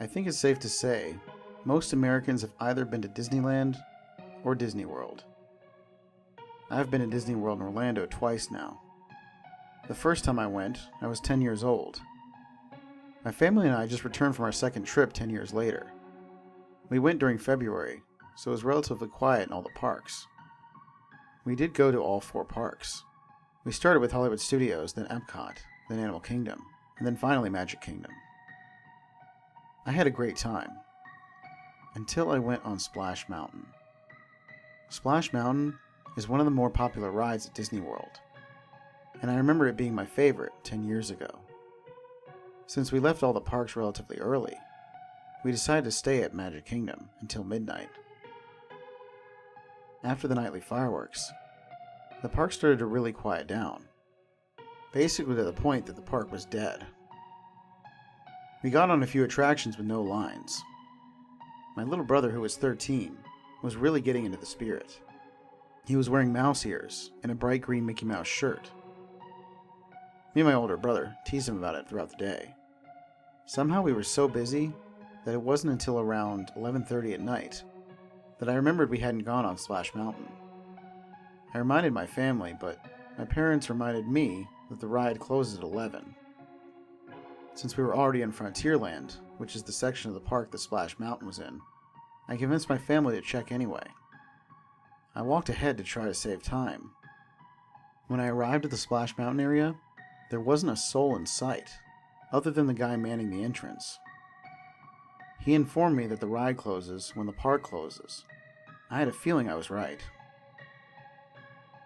I think it's safe to say most Americans have either been to Disneyland or Disney World. I've been to Disney World in Orlando twice now. The first time I went, I was 10 years old. My family and I just returned from our second trip 10 years later. We went during February, so it was relatively quiet in all the parks. We did go to all 4 parks. We started with Hollywood Studios, then Epcot, then Animal Kingdom, and then finally Magic Kingdom. I had a great time, until I went on Splash Mountain. Splash Mountain is one of the more popular rides at Disney World, and I remember it being my favorite 10 years ago. Since we left all the parks relatively early, we decided to stay at Magic Kingdom until midnight. After the nightly fireworks, the park started to really quiet down, basically to the point that the park was dead. We got on a few attractions with no lines. My little brother, who was 13, was really getting into the spirit. He was wearing mouse ears and a bright green Mickey Mouse shirt. Me and my older brother teased him about it throughout the day. Somehow we were so busy that it wasn't until around 11:30 at night that I remembered we hadn't gone on Splash Mountain. I reminded my family, but my parents reminded me that the ride closes at 11. Since we were already in Frontierland, which is the section of the park that Splash Mountain was in, I convinced my family to check anyway. I walked ahead to try to save time. When I arrived at the Splash Mountain area, there wasn't a soul in sight, other than the guy manning the entrance. He informed me that the ride closes when the park closes. I had a feeling I was right.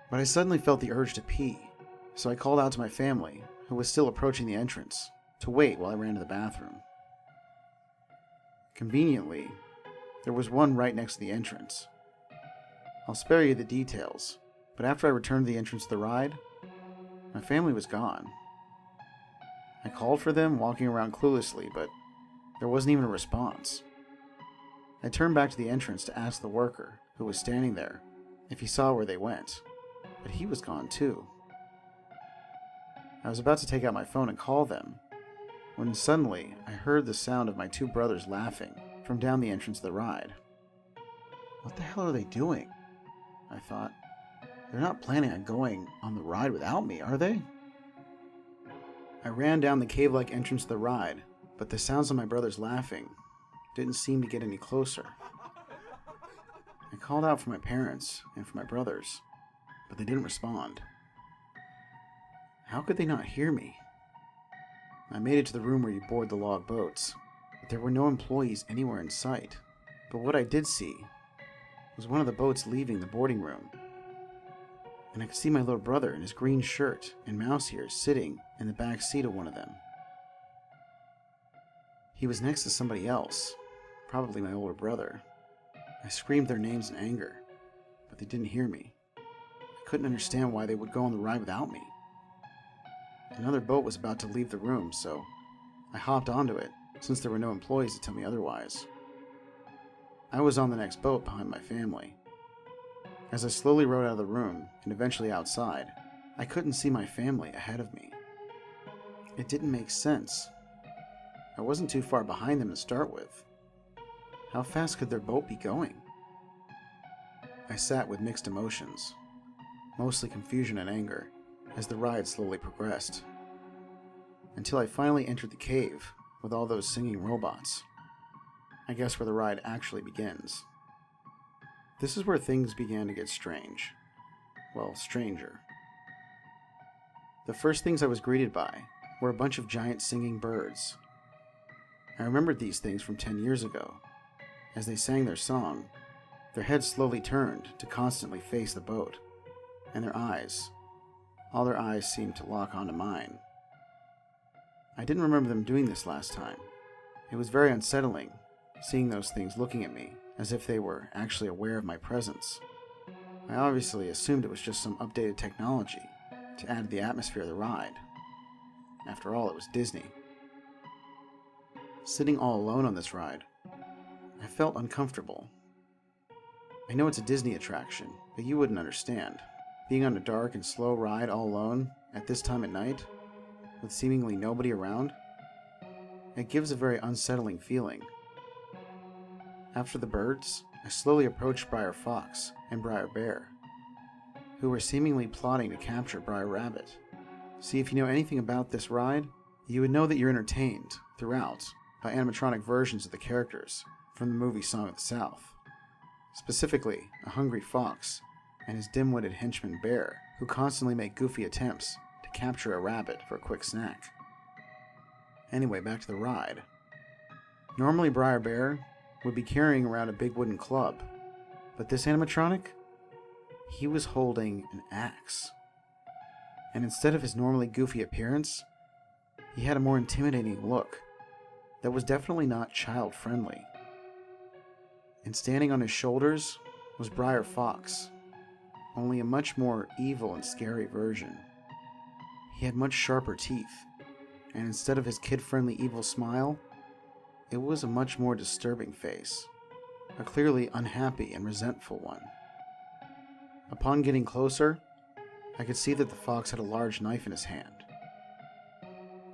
But I suddenly felt the urge to pee, so I called out to my family, who was still approaching the entrance, to wait while I ran to the bathroom. Conveniently, there was one right next to the entrance. I'll spare you the details, but after I returned to the entrance of the ride, my family was gone. I called for them, walking around cluelessly, but there wasn't even a response. I turned back to the entrance to ask the worker, who was standing there, if he saw where they went, but he was gone too. I was about to take out my phone and call them, when suddenly I heard the sound of my 2 brothers laughing from down the entrance of the ride. What the hell are they doing? I thought. They're not planning on going on the ride without me, are they? I ran down the cave-like entrance of the ride, but the sounds of my brothers laughing didn't seem to get any closer. I called out for my parents and for my brothers, but they didn't respond. How could they not hear me? I made it to the room where you board the log boats, but there were no employees anywhere in sight. But what I did see was one of the boats leaving the boarding room, and I could see my little brother in his green shirt and mouse ears sitting in the back seat of one of them. He was next to somebody else, probably my older brother. I screamed their names in anger, but they didn't hear me. I couldn't understand why they would go on the ride without me. Another boat was about to leave the room, so I hopped onto it, since there were no employees to tell me otherwise. I was on the next boat behind my family. As I slowly rode out of the room, and eventually outside, I couldn't see my family ahead of me. It didn't make sense. I wasn't too far behind them to start with. How fast could their boat be going? I sat with mixed emotions, mostly confusion and anger, as the ride slowly progressed, until I finally entered the cave with all those singing robots. I guess where the ride actually begins. This is where things began to get strange. Well, stranger. The first things I was greeted by were a bunch of giant singing birds. I remembered these things from 10 years ago. As they sang their song, their heads slowly turned to constantly face the boat, and all their eyes seemed to lock onto mine. I didn't remember them doing this last time. It was very unsettling, seeing those things looking at me as if they were actually aware of my presence. I obviously assumed it was just some updated technology to add to the atmosphere of the ride. After all, it was Disney. Sitting all alone on this ride, I felt uncomfortable. I know it's a Disney attraction, but you wouldn't understand. Being on a dark and slow ride all alone at this time at night, with seemingly nobody around, It gives a very unsettling feeling. After the birds, I slowly approached Briar Fox and Briar Bear, who were seemingly plotting to capture Briar Rabbit. See, if you know anything about this ride, you would know that you're entertained throughout by animatronic versions of the characters from the movie Song of the South. Specifically, a hungry fox and his dim-witted henchman Bear, who constantly make goofy attempts to capture a rabbit for a quick snack. Anyway, back to the ride. Normally Briar Bear would be carrying around a big wooden club, but this animatronic, he was holding an axe. And instead of his normally goofy appearance, he had a more intimidating look that was definitely not child-friendly. And standing on his shoulders was Briar Fox, only a much more evil and scary version. He had much sharper teeth, and instead of his kid-friendly evil smile, it was a much more disturbing face, a clearly unhappy and resentful one. Upon getting closer, I could see that the fox had a large knife in his hand.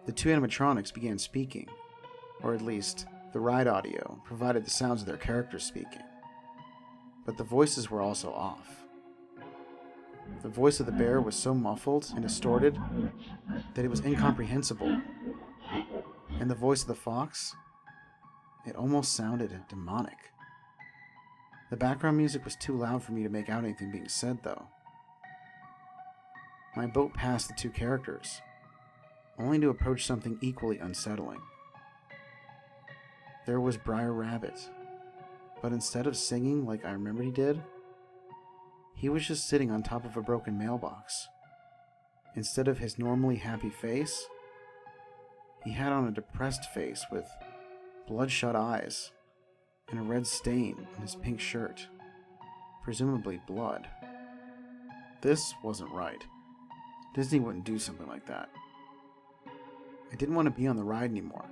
The two animatronics began speaking, or at least the ride audio provided the sounds of their characters speaking, but the voices were also off. The voice of the bear was so muffled and distorted that it was incomprehensible, and the voice of the fox, it almost sounded demonic. The background music was too loud for me to make out anything being said, though. My boat passed the two characters, only to approach something equally unsettling. There was Briar Rabbit, but instead of singing like I remembered he did, he was just sitting on top of a broken mailbox. Instead of his normally happy face, he had on a depressed face with bloodshot eyes and a red stain on his pink shirt, presumably blood. This wasn't right. Disney wouldn't do something like that. I didn't want to be on the ride anymore.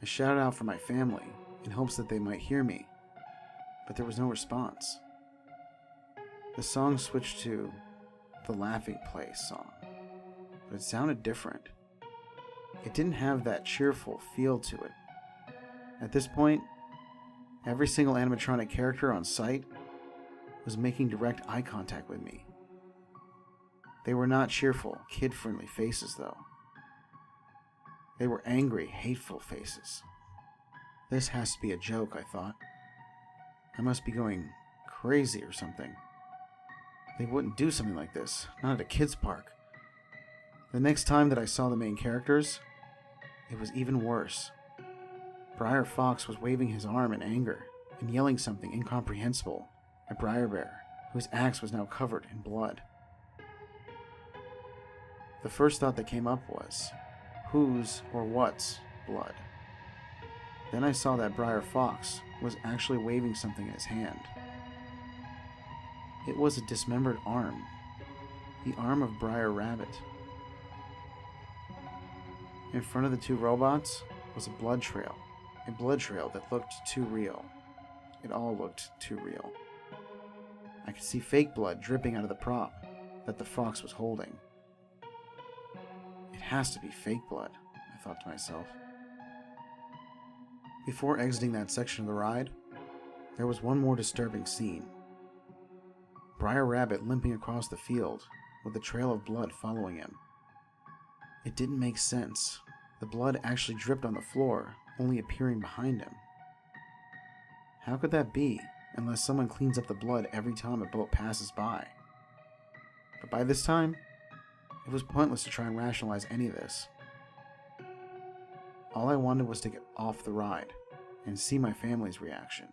I shouted out for my family in hopes that they might hear me, but there was no response. The song switched to the Laughing Place song, but it sounded different. It didn't have that cheerful feel to it. At this point, every single animatronic character on site was making direct eye contact with me. They were not cheerful, kid-friendly faces, though. They were angry, hateful faces. This has to be a joke, I thought. I must be going crazy or something. They wouldn't do something like this, not at a kid's park. The next time that I saw the main characters, it was even worse. Briar Fox was waving his arm in anger and yelling something incomprehensible at Briar Bear, whose axe was now covered in blood. The first thought that came up was, whose or what's blood? Then I saw that Briar Fox was actually waving something in his hand. It was a dismembered arm, the arm of Briar Rabbit. In front of the two robots was a blood trail that looked too real. It all looked too real. I could see fake blood dripping out of the prop that the fox was holding. It has to be fake blood, I thought to myself. Before exiting that section of the ride, there was one more disturbing scene. Briar Rabbit limping across the field with a trail of blood following him. It didn't make sense. The blood actually dripped on the floor, only appearing behind him. How could that be, unless someone cleans up the blood every time a boat passes by? But by this time, it was pointless to try and rationalize any of this. All I wanted was to get off the ride and see my family's reaction.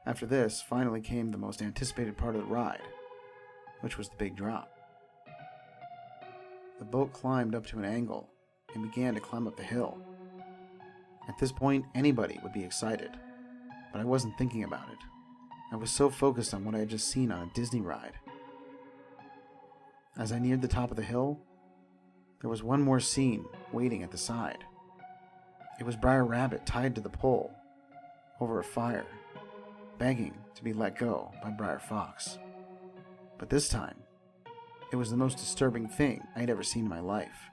After this, finally came the most anticipated part of the ride, which was the big drop. The boat climbed up to an angle and began to climb up the hill. At this point, anybody would be excited, but I wasn't thinking about it. I was so focused on what I had just seen on a Disney ride. As I neared the top of the hill, there was one more scene waiting at the side. It was Briar Rabbit tied to the pole over a fire, begging to be let go by Briar Fox. But this time, it was the most disturbing thing I had ever seen in my life.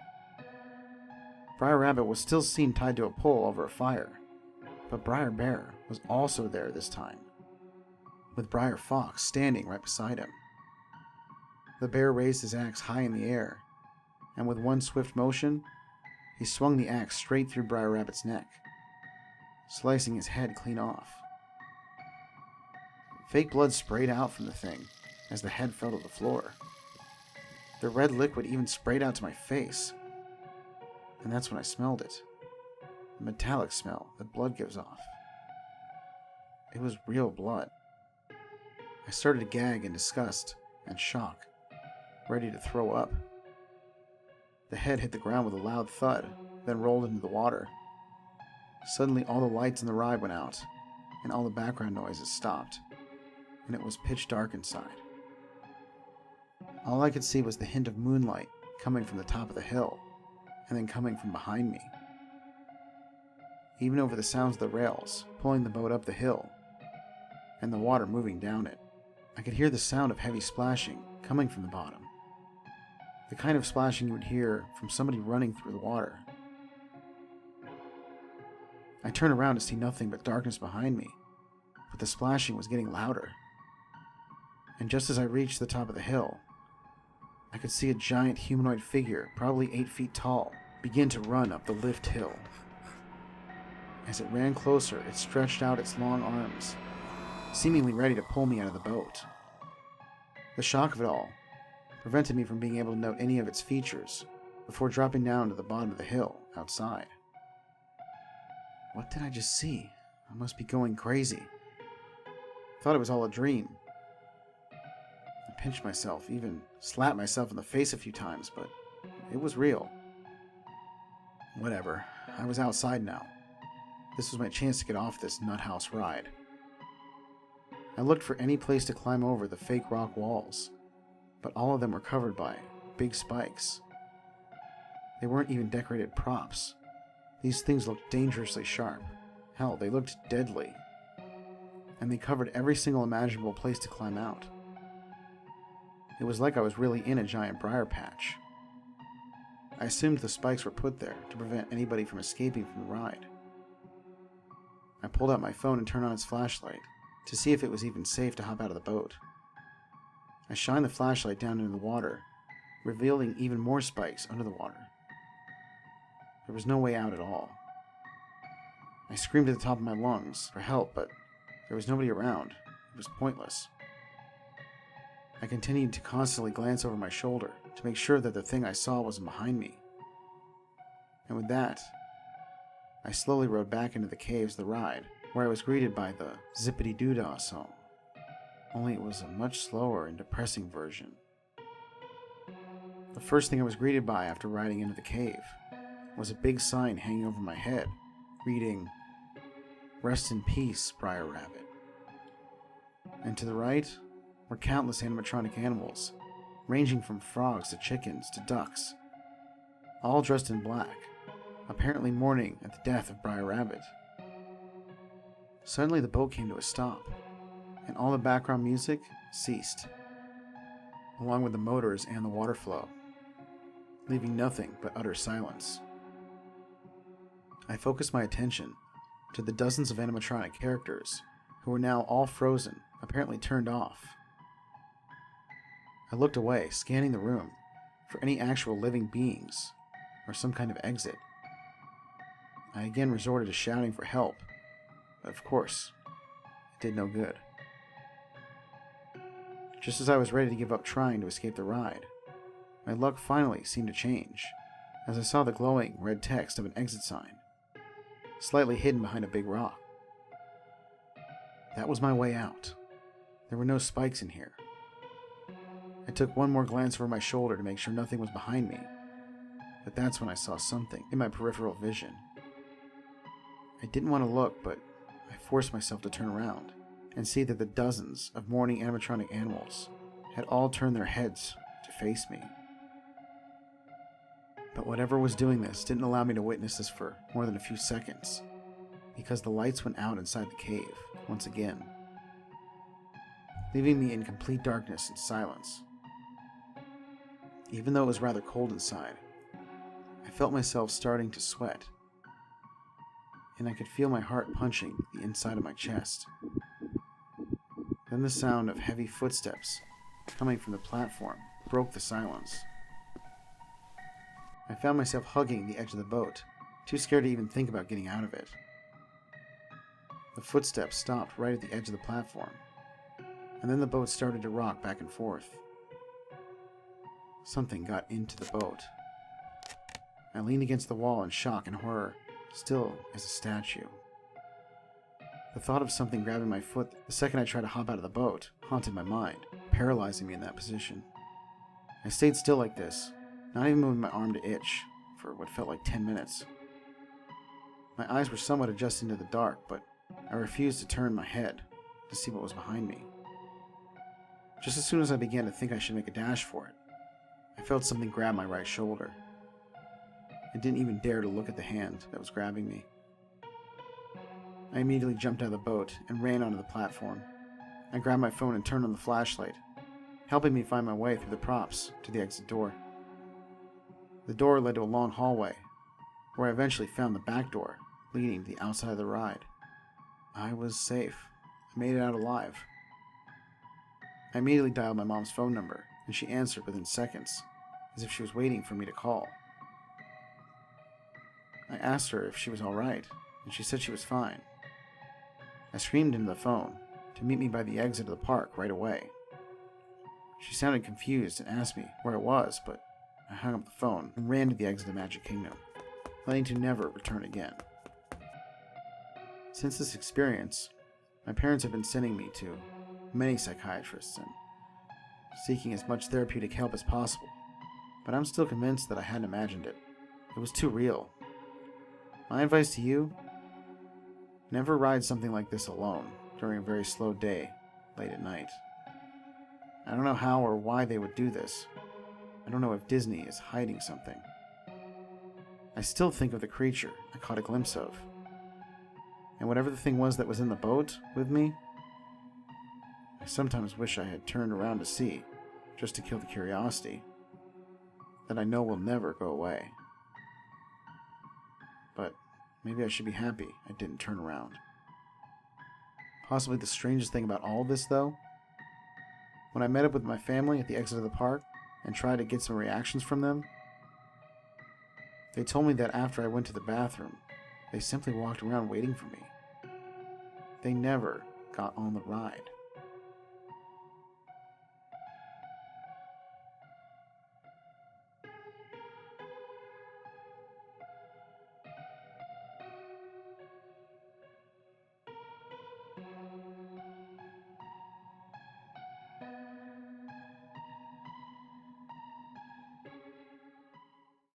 Briar Rabbit was still seen tied to a pole over a fire, but Briar Bear was also there this time, with Briar Fox standing right beside him. The bear raised his axe high in the air, and with one swift motion, he swung the axe straight through Briar Rabbit's neck, slicing his head clean off. Fake blood sprayed out from the thing as the head fell to the floor. The red liquid even sprayed out to my face, and that's when I smelled it. The metallic smell that blood gives off. It was real blood. I started to gag in disgust and shock, ready to throw up. The head hit the ground with a loud thud, then rolled into the water. Suddenly all the lights in the ride went out, and all the background noises stopped, and it was pitch dark inside. All I could see was the hint of moonlight coming from the top of the hill, and then coming from behind me. Even over the sounds of the rails pulling the boat up the hill, and the water moving down it, I could hear the sound of heavy splashing coming from the bottom. The kind of splashing you would hear from somebody running through the water. I turned around to see nothing but darkness behind me, but the splashing was getting louder. And just as I reached the top of the hill, I could see a giant humanoid figure, probably 8 feet tall, begin to run up the lift hill. As it ran closer, it stretched out its long arms, seemingly ready to pull me out of the boat. The shock of it all prevented me from being able to note any of its features before dropping down to the bottom of the hill outside. What did I just see? I must be going crazy. I thought it was all a dream. I pinched myself, even slapped myself in the face a few times, but it was real. Whatever, I was outside now. This was my chance to get off this nut house ride. I looked for any place to climb over the fake rock walls, but all of them were covered by big spikes. They weren't even decorated props. These things looked dangerously sharp. Hell, they looked deadly. And they covered every single imaginable place to climb out. It was like I was really in a giant briar patch. I assumed the spikes were put there to prevent anybody from escaping from the ride. I pulled out my phone and turned on its flashlight to see if it was even safe to hop out of the boat. I shined the flashlight down into the water, revealing even more spikes under the water. There was no way out at all. I screamed at the top of my lungs for help, but there was nobody around. It was pointless. I continued to constantly glance over my shoulder to make sure that the thing I saw wasn't behind me. And with that, I slowly rode back into the caves of the ride, where I was greeted by the zippity-doo-dah song. Only it was a much slower and depressing version. The first thing I was greeted by after riding into the cave was a big sign hanging over my head, reading, "Rest in peace, Briar Rabbit." And to the right were countless animatronic animals, ranging from frogs to chickens to ducks, all dressed in black, apparently mourning at the death of Briar Rabbit. Suddenly the boat came to a stop, and all the background music ceased, along with the motors and the water flow, leaving nothing but utter silence. I focused my attention to the dozens of animatronic characters who were now all frozen, apparently turned off. I looked away, scanning the room for any actual living beings or some kind of exit. I again resorted to shouting for help, but of course, it did no good. Just as I was ready to give up trying to escape the ride, my luck finally seemed to change as I saw the glowing red text of an exit sign, slightly hidden behind a big rock. That was my way out. There were no spikes in here. I took one more glance over my shoulder to make sure nothing was behind me, but that's when I saw something in my peripheral vision. I didn't want to look, but I forced myself to turn around and see that the dozens of mourning animatronic animals had all turned their heads to face me. But whatever was doing this didn't allow me to witness this for more than a few seconds, because the lights went out inside the cave once again, leaving me in complete darkness and silence. Even though it was rather cold inside, I I felt myself starting to sweat, and I could feel my heart punching the inside of my chest. Then the sound of heavy footsteps coming from the platform broke the silence. I found myself hugging the edge of the boat, too scared to even think about getting out of it. The footsteps stopped right at the edge of the platform, and then the boat started to rock back and forth. Something got into the boat. I leaned against the wall in shock and horror, still as a statue. The thought of something grabbing my foot the second I tried to hop out of the boat haunted my mind, paralyzing me in that position. I stayed still like this, not even moving my arm to itch, for what felt like 10 minutes. My eyes were somewhat adjusted to the dark, but I refused to turn my head to see what was behind me. Just as soon as I began to think I should make a dash for it, I felt something grab my right shoulder. I didn't even dare to look at the hand that was grabbing me. I immediately jumped out of the boat and ran onto the platform. I grabbed my phone and turned on the flashlight, helping me find my way through the props to the exit door. The door led to a long hallway, where I eventually found the back door leading to the outside of the ride. I was safe. I made it out alive. I immediately dialed my mom's phone number, and she answered within seconds, as if she was waiting for me to call. I asked her if she was all right, and she said she was fine. I screamed into the phone to meet me by the exit of the park right away. She sounded confused and asked me where I was, but I hung up the phone and ran to the exit of Magic Kingdom, planning to never return again. Since this experience, my parents have been sending me to many psychiatrists and seeking as much therapeutic help as possible, but I'm still convinced that I hadn't imagined it. It was too real. My advice to you: never ride something like this alone during a very slow day late at night. I don't know how or why they would do this. I don't know if Disney is hiding something. I still think of the creature I caught a glimpse of. And whatever the thing was that was in the boat with me, I sometimes wish I had turned around to see, just to kill the curiosity that I know will never go away. But maybe I should be happy I didn't turn around. Possibly the strangest thing about all of this, though, when I met up with my family at the exit of the park and tried to get some reactions from them, they told me that after I went to the bathroom, they simply walked around waiting for me. They never got on the ride.